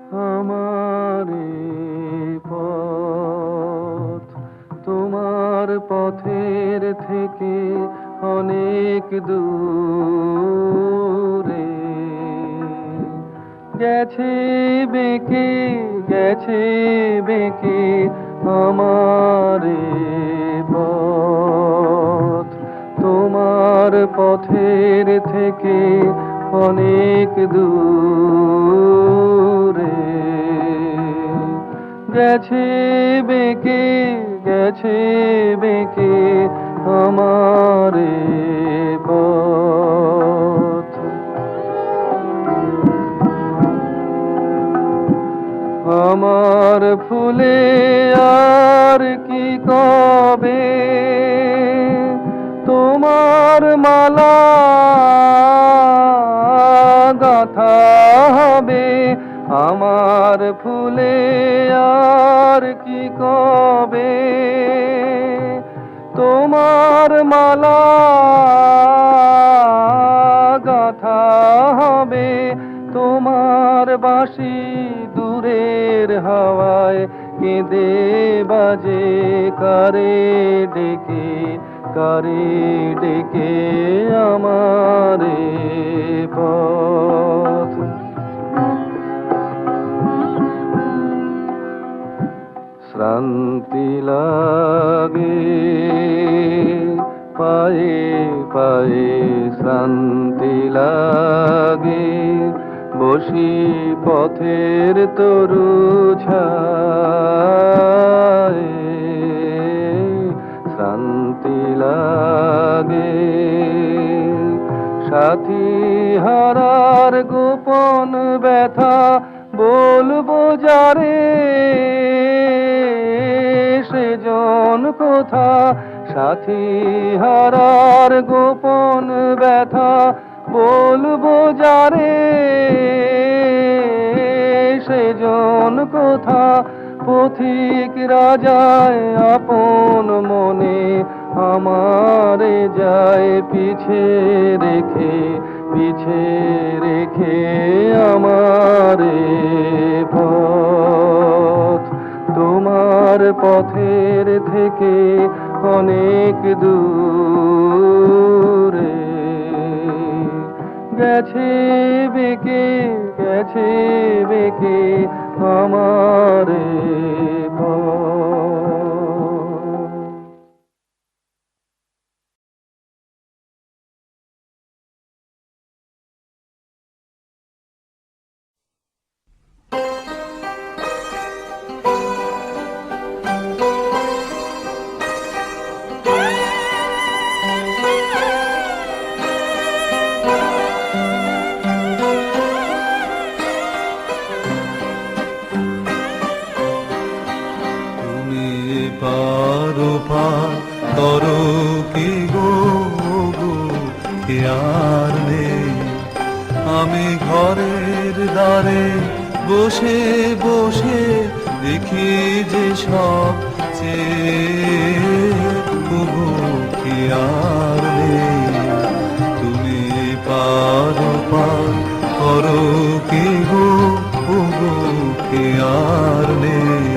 আমারে পথ তোমার পথের থেকে অনেক দূরে গেছে বেঁকে গেছে বেঁকে আমারে পথ তোমার পথের থেকে অনেক দূরে গেছে বেঁকে গেছে বেঁকে আমারে পথ আমার ফুলে আর কি কবে তোমার মালা গাথা হবে আমার ফুলে আর কি কবে তোমার মালা গাথা হবে তোমার বাঁশি দূরের হাওয়ায় কেঁদে বাজে কারে ডেকে আমারে পথ শ্রান্তি লাগে পায়ে পায়ে শ্রান্তি লাগে বসি পথের তরু ছায়ে শান্তি লাগে সাথী হারার গোপন ব্যথা বলবো যারে সেজন কোথা সাথী হারার গোপন ব্যথা বলবো যারে সেজন কোথা পথিক রাজায় আপন মনে আমারে যায় পিছে রেখে আমারে পথ তোমার পথের থেকে অনেক দূরে গেছে বেঁকে আমারে পথ করো কি গো আর নেই আমি ঘরের দ্বারে বসে বসে দেখি যে সব কি আর নেই তুমি পারো করো কি গো কি আর নেই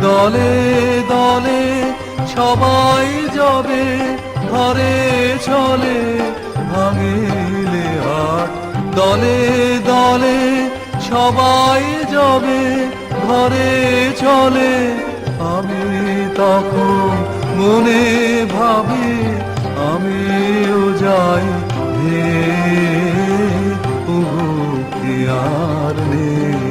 দলে দলে সবাই যাবে ঘরে চলে ভাঙিলে হাট দলে দলে সবাই যাবে ঘরে চলে আমি তখন মনে ভাবি আমিও যাই কি আর নেই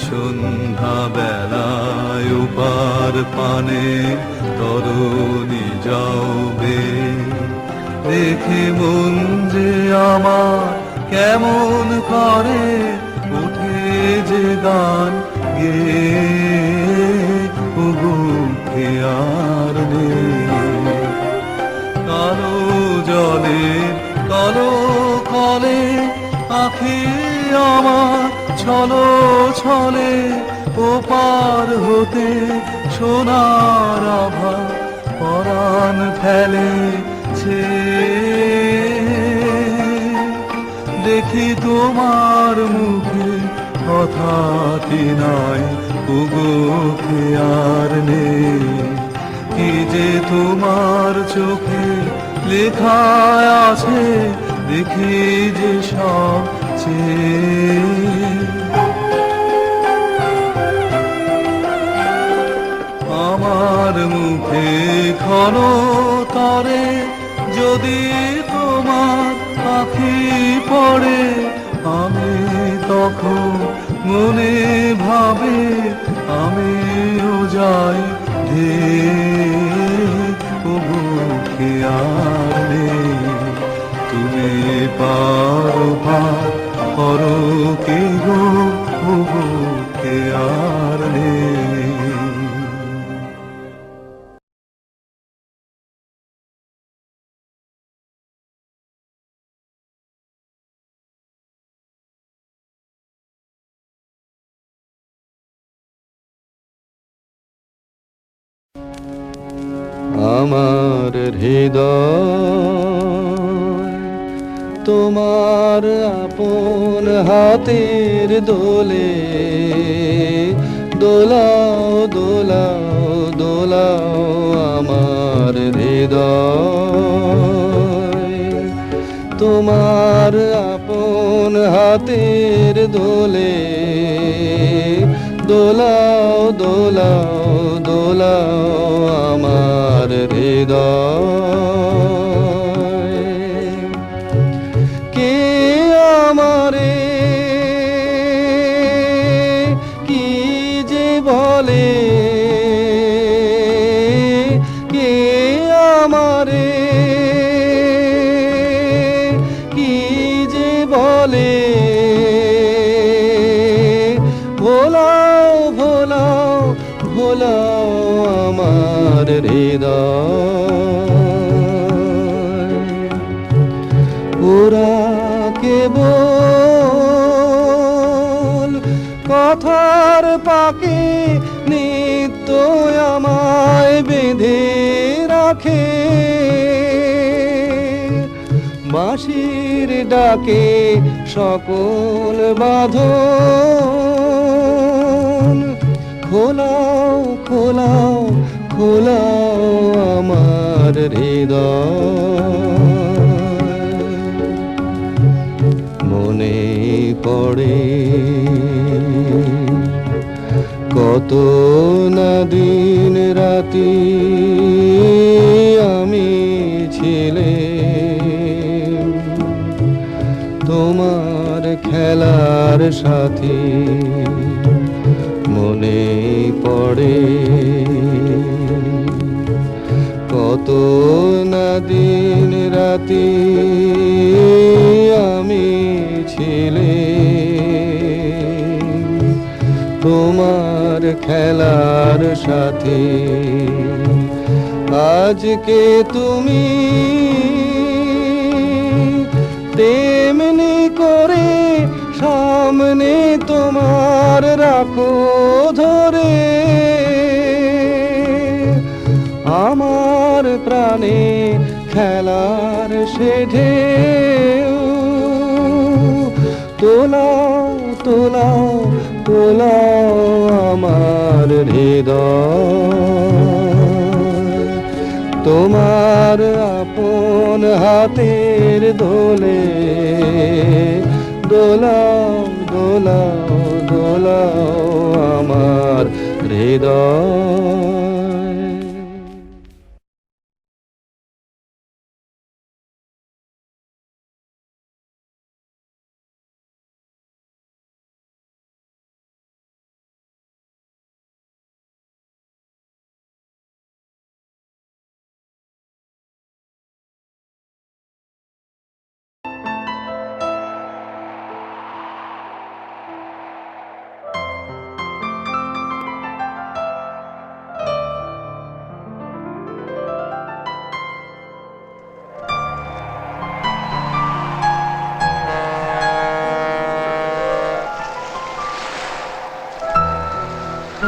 সন্ধ্যা বেলায় উপার পানে তরুণী যাবে দেখে মন যে আমার কেমন করে উঠে যে গান গে আর পাখি আমার ছলো ছলে ওপার হতে সোনার আভা পরাণ ফেলেছে। দেখি তোমার মুখে কথাটি নাই, ওগো আর নেই। কি যে তোমার চোখে লেখা আছে, দেখি যে সব আমার মুখে ক্ষণ তরে যদি তোমার আঁখি পড়ে, আমি তখন মনে ভাবে আমিও যাই ঢে। বুকে আর নেই, তুমি পারো পার করো কে গো, বুকে আর নেই। আমার হৃদয় তোমার আপন হাতের দোলে দোলাও দোলাও দোলাও। আমার হৃদয় তোমার আপন হাতের দোলে দোলাও দোলাও দোলাও। আমার হৃদয় কে আমারে কি যে বলে, কে আমারে কি যে বলে। ভোলাও ভোলাও ভোলাও আমার হৃদয়। ওরা কেবল কথার পাকে নিত্য আমায় বেঁধে রাখে, বাঁশির ডাকে সকল বাঁধন খোলাও খোলাও খোলাও আমার হৃদয়। মনে পড়ে কত না দিন রাতি আমি ছিলে তোমার খেলার সাথী। মনে পড়ে কত না দিন রাতি আমি ছিলে তোমার খেলার সাথী। আজকে তুমি তেমনি করে সামনে তোমার রাখো ধরে, আমার প্রাণে খেলার সে ঢেউ তোলাও তোলাও তোলাও আমার হৃদয়। তোমার আপন হাতের দোলে দোলাও দোলাও দোলাও আমার হৃদয়। মন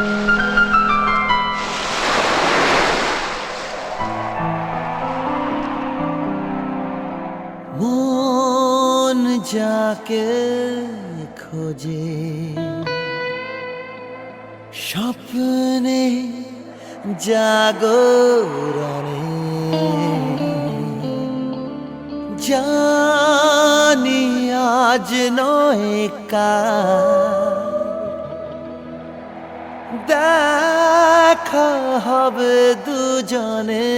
যাকে খোঁজে স্বপ্নে জাগরণে, জানি আজ নয় কাল দেখা হবে দুজনে।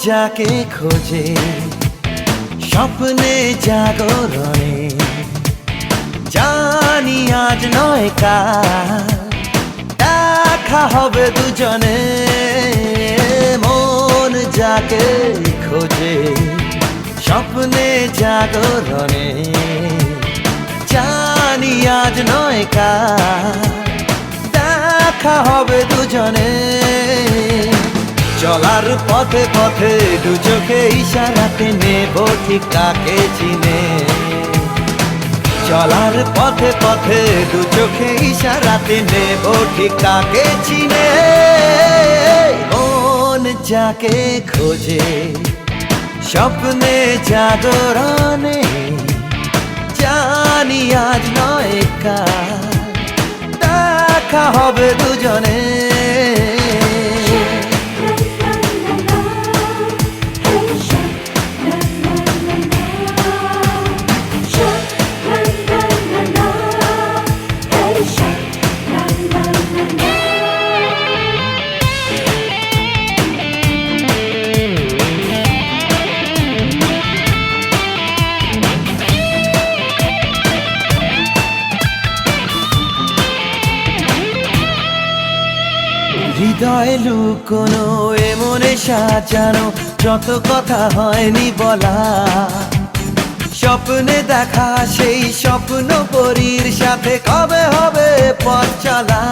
যাকে খোঁজে স্বপ্নে জাগরণে, জানি আজ নয় কাল দেখা হবে দুজনে। মন যাকে খোঁজে স্বপ্নে জাগরণে, জানি আজ নয় কাল দেখা হবে দুজনে। চলার পথে পথে দু চোখে ইশারাতে নেব ঠিক কাকে চিনে। চলার পথে পথে দু চোখে ইশারাতে নেব ঠিক কাকে চিনে। মন যাকে খোঁজে স্বপ্নে জাগরণে, জানি আজ নয় কাল দেখা হবে দুজনে। হৃদয়ে লুকোনো এমনে সাজানো যত কথা হয়নি বলা, স্বপ্নে দেখা সেই স্বপ্ন পরীর সাথে কবে হবে পথ চলা।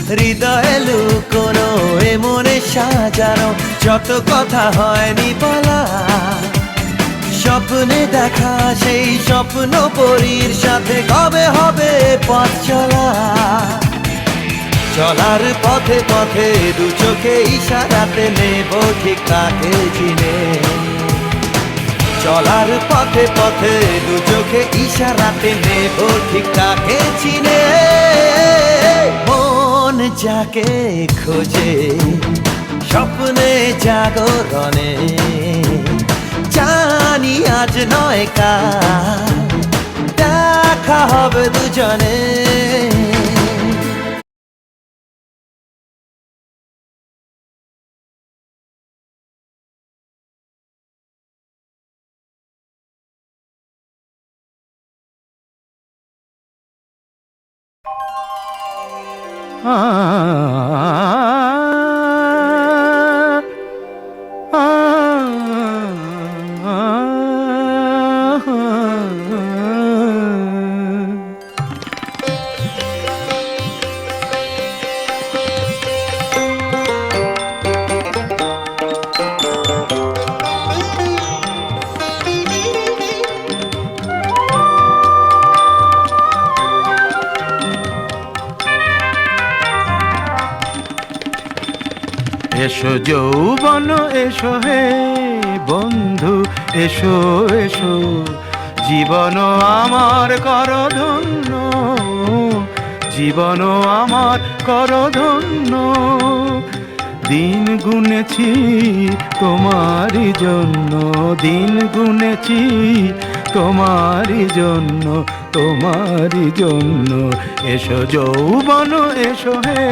হৃদয়ে লুকোনো এমনে সাজানো যত কথা হয়নি বলা, স্বপ্নে দেখা সেই স্বপ্ন পরীর সাথে কবে হবে পথ চলা। চলার পথে পথে দু চোখে ইশারাতে নেব ঠিক কাকে চিনে। চলার পথে পথে দু চোখে ইশারাতে নেব ঠিক কাকে চিনে। মন যাকে খোঁজে স্বপ্নে জাগরণে, জানি আজ নয় কাল দেখা হবে দুজনে। এসো যৌবন এসো হে বন্ধু, এসো এসো জীবন আমার কর ধন্য, জীবন আমার কর ধন্য। দিন গুনেছি তোমারই জন্য, দিন গুনেছি তোমারই জন্য, তোমারই জন্য। এসো যৌবন এসো হে।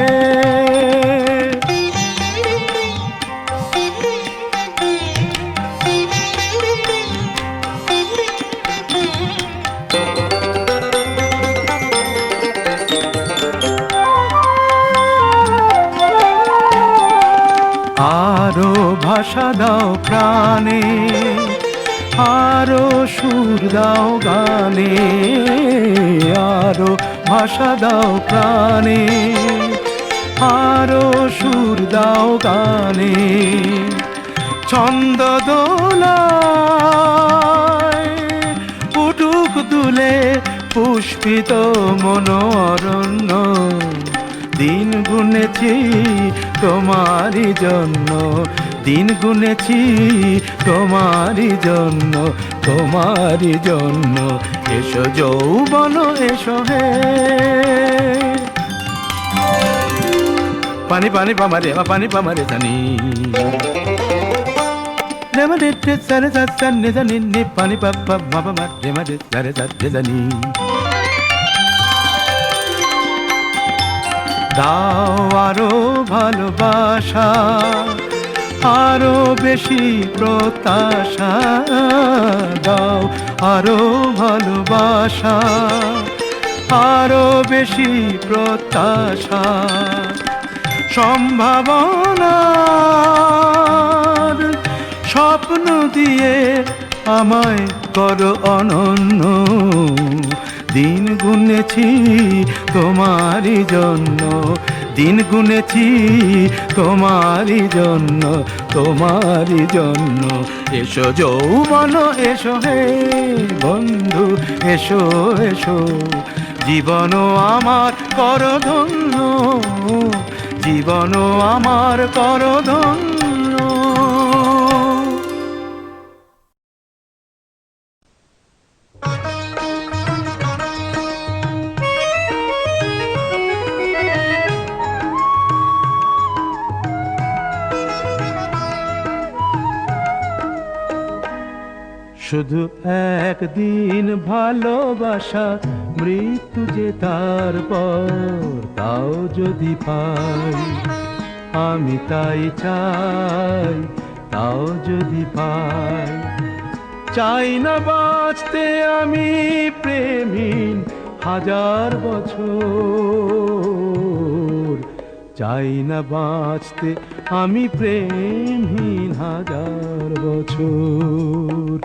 আরো ভাষা দাও প্রাণে, আরো সুর দাও গানে, আরো ভাষা দাও প্রাণে, আরো সুর দাও গানে। ছন্দ দোলায় উঠুক দুলে পুষ্পিত মনোরণ্য, দিন গুনেছি তোমারই জন্য, দিন গুনেছি তোমারই জন্য, তোমারই জন্য। এসো যৌবন এসো হে, পানি পানি পামারে পানি পামারে জানি রেমা রে রে সারে সারে জানি নি পানি পাপা বাবা মা রেমা রে সারে সারে জানি। দাও আরো ভালোবাসা, আরো বেশি প্রত্যাশা, দাও আরো ভালোবাসা, আরো বেশি প্রত্যাশা। সম্ভাবনার স্বপ্ন দিয়ে আমায় করো অনন্য, দিন গুনেছি তোমারই জন্য, দিন গুনেছি তোমারই জন্য, তোমারই জন্য। এসো যৌবন এসো হে বন্ধু, এসো এসো, জীবন আমার কর ধন্য, জীবন আমার কর ধন্য। শুধু একদিন ভালোবাসা, মৃত্যু যে তারপর, তাও যদি পাই আমি তাই চাই, তাও যদি পাই। চাই না বাঁচতে আমি প্রেমহীন হাজার বছর, চাই না বাঁচতে আমি প্রেমহীন হাজার বছর।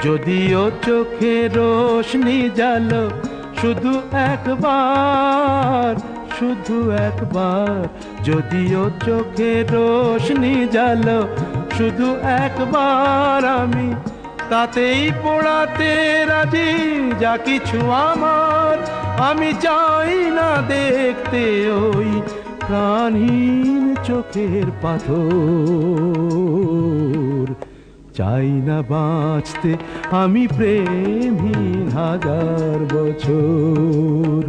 যদিও চোখে রোশনি জালো শুধু একবার, শুধু একবার, যদিও চোখে রোশনি জালো শুধু একবার, আমি তাতেই পোড়াতে রাজি যা কিছু আমার। আমি চাই না দেখতে ওই প্রাণহীন চোখের পাথর, চাই না বাঁচতে আমি প্রেমহীন হাজার বছর।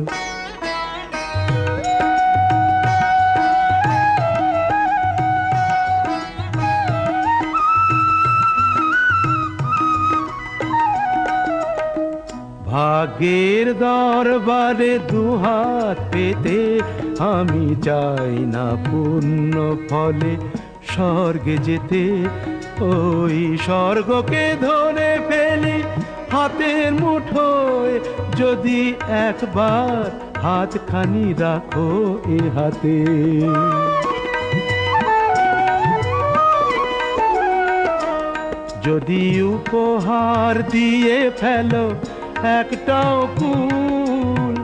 ভাগ্যের দরবারে দুহাত পেতে আমি চাই না পূর্ণ ফলে স্বর্গে যেতে, ওই স্বর্গকে ধরে ফেলি হাতের মুঠোয়, যদি একবার হাতখানি রাখো এ হাতে। যদি উপহার দিয়ে ফেলো একটাও ফুল,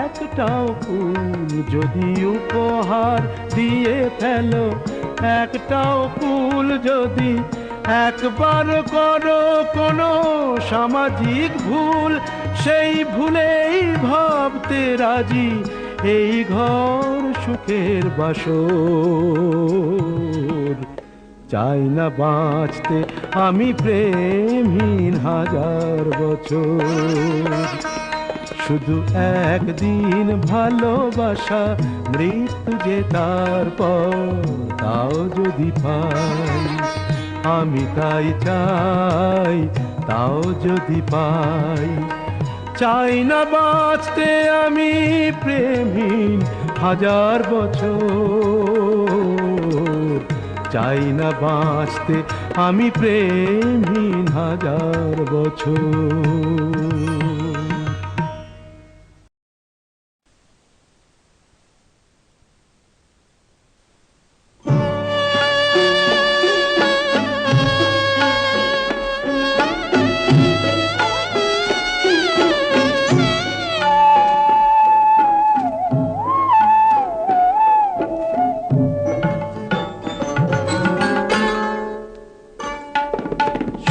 একটাও ফুল, যদি উপহার দিয়ে ফেলো একটাও ফুল, যদি একবার করো কোনো সামাজিক ভুল, সেই ভুলেই ভাবতে রাজি এই ঘর সুখের বাসর। চাই না বাঁচতে আমি প্রেমহীন হাজার বছর, শুধু একদিন ভালোবাসা, মৃত্যু যে তারপর, তাও যদি পাই আমি তাই চাই, তাও যদি পাই। চাই না বাঁচতে আমি প্রেমহীন হাজার বছর, চাই না বাঁচতে আমি প্রেমহীন হাজার বছর।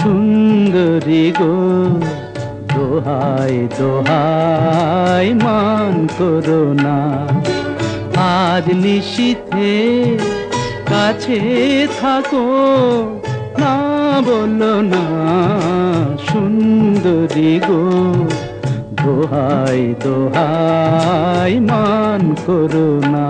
সুন্দরী গো দোহাই দোহাই মান করো না, আজ নিশীথে কাছে থাকো, না বলো না। সুন্দরী গো দোহাই দোহাই মান করো না।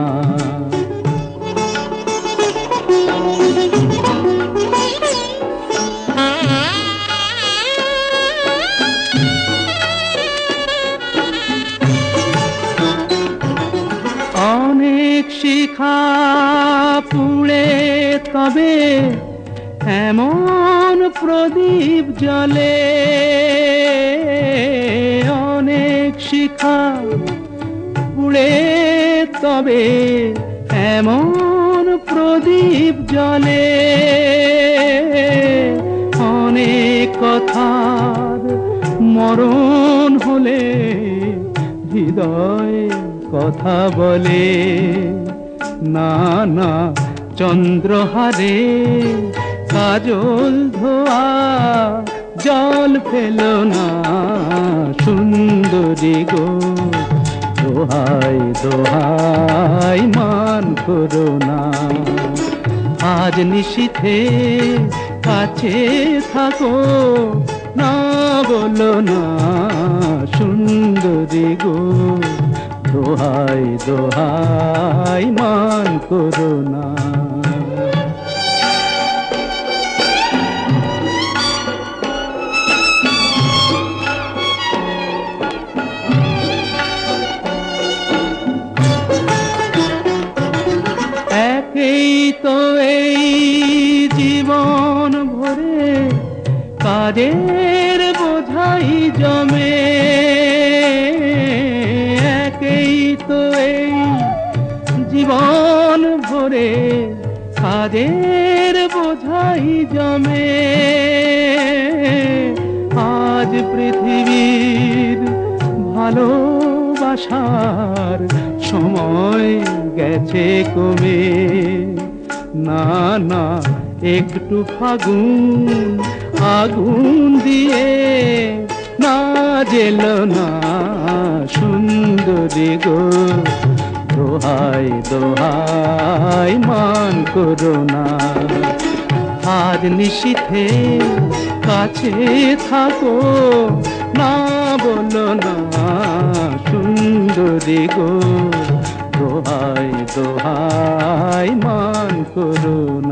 অনেক শিখা পুড়ে তবে এমন প্রদীপ জ্বলে, অনেক শিখা পুড়ে তবে এমন প্রদীপ জ্বলে, অনেক কথার মরণ হলে হৃদয় কথা বলে, না না চন্দ্রহারে কাজল ধোয়া জল ফেলো না। সুন্দরী গো দোহাই দোহাই মান করো না, আজ নিশীথে কাছে থাকো, না বলো না। সুন্দরী গো দোহাই দোহাই মান করো না। একেই তো এই জীবন ভরে কাজের বোঝাই জমে, একেই তো এই জীবন ভরে কাজের বোঝাই জমে। আজ পৃথিবীর ভালোবাসার সময় গেছে কমে, না না একটু ফাগুন আগুন দিয়ে না জেলো না। সুন্দরী গো দোহাই দোহাই মান করো না, আজ নিশীথে কাছে থাকো, না বলো না। সুন্দরী গো দোহাই দোহাই মান করো না।